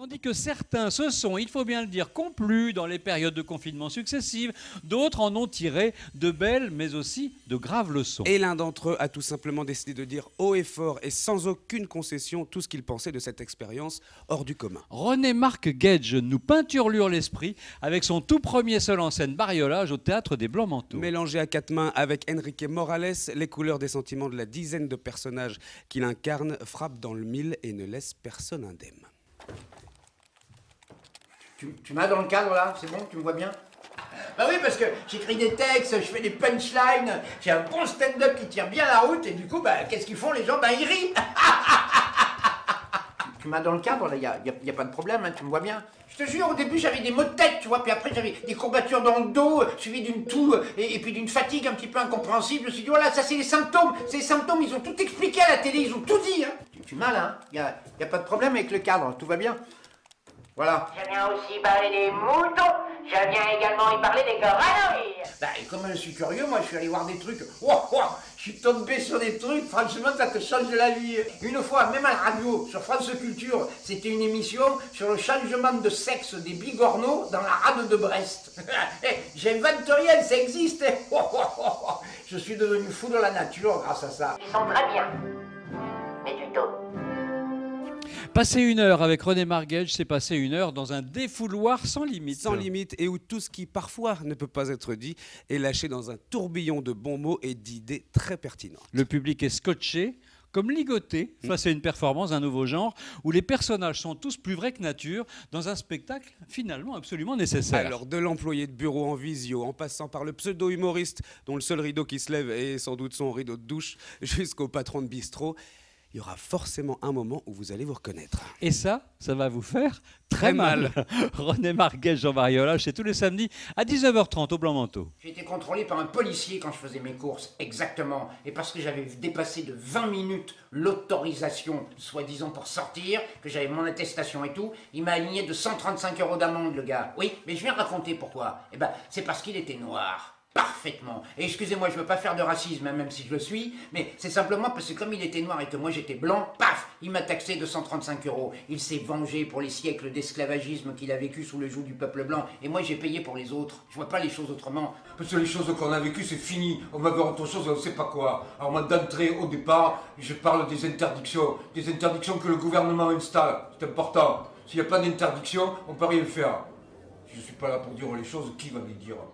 Tandis que certains se sont, il faut bien le dire, complus dans les périodes de confinement successives, d'autres en ont tiré de belles mais aussi de graves leçons. Et l'un d'entre eux a tout simplement décidé de dire haut et fort et sans aucune concession tout ce qu'il pensait de cette expérience hors du commun. René-Marc Gage nous peinturlure l'esprit avec son tout premier seul en scène bariolage au Théâtre des Blancs-Manteaux. Mélangé à quatre mains avec Enrique Morales, les couleurs des sentiments de la dizaine de personnages qu'il incarne frappent dans le mille et ne laissent personne indemne. Tu m'as dans le cadre là, c'est bon, tu me vois bien? Bah oui, parce que j'écris des textes, je fais des punchlines, j'ai un bon stand-up qui tire bien la route, et du coup, bah, qu'est-ce qu'ils font les gens? Bah, ils rient. Tu m'as dans le cadre là, y a pas de problème, hein, tu me vois bien. Je te jure, au début j'avais des maux de tête, tu vois, puis après j'avais des courbatures dans le dos, suivies d'une toux, et puis d'une fatigue un petit peu incompréhensible. Je me suis dit, voilà, ça c'est les symptômes, ils ont tout expliqué à la télé, ils ont tout dit, hein. Tu m'as là, hein, y a pas de problème avec le cadre, tout va bien. Voilà. Je viens aussi parler des moutons. Je viens également y parler des grenouilles. Bah, et comme je suis curieux, moi, je suis allé voir des trucs. Oh, oh, je suis tombé sur des trucs, franchement, ça te change la vie. Une fois, même à la radio, sur France Culture, c'était une émission sur le changement de sexe des bigorneaux dans la rade de Brest. J'invente rien, ça existe. Oh, oh, oh, oh. Je suis devenu fou de la nature grâce à ça. Ils sont très bien. Mais du tout. Passer une heure avec René-Marc Gage, c'est passer une heure dans un défouloir sans limite. Sans limite, et où tout ce qui parfois ne peut pas être dit est lâché dans un tourbillon de bons mots et d'idées très pertinentes. Le public est scotché, comme ligoté, face à une performance d'un nouveau genre, où les personnages sont tous plus vrais que nature, dans un spectacle finalement absolument nécessaire. Alors, de l'employé de bureau en visio, en passant par le pseudo-humoriste, dont le seul rideau qui se lève est sans doute son rideau de douche, jusqu'au patron de bistrot, il y aura forcément un moment où vous allez vous reconnaître. Et ça va vous faire très mal. René-Marc Gage, Jean Bariolage, c'est tous les samedis à 19h30 au Blancs-Manteaux. J'ai été contrôlé par un policier quand je faisais mes courses, exactement. Et parce que j'avais dépassé de 20 minutes l'autorisation, soi-disant pour sortir, que j'avais mon attestation et tout, il m'a aligné de 135 € d'amende, le gars. Oui, mais je viens raconter pourquoi. Eh ben, c'est parce qu'il était noir. Parfaitement. Et excusez-moi, je veux pas faire de racisme, hein, même si je le suis, mais c'est simplement parce que comme il était noir et que moi j'étais blanc, paf, il m'a taxé de 135 €. Il s'est vengé pour les siècles d'esclavagisme qu'il a vécu sous le joug du peuple blanc, et moi j'ai payé pour les autres. Je vois pas les choses autrement. Parce que les choses qu'on a vécues, c'est fini. On va voir autre chose, on ne sait pas quoi. Alors moi, d'entrée, au départ, je parle des interdictions que le gouvernement installe. C'est important. S'il n'y a pas d'interdiction, on ne peut rien faire. Je ne suis pas là pour dire les choses, qui va les dire, hein?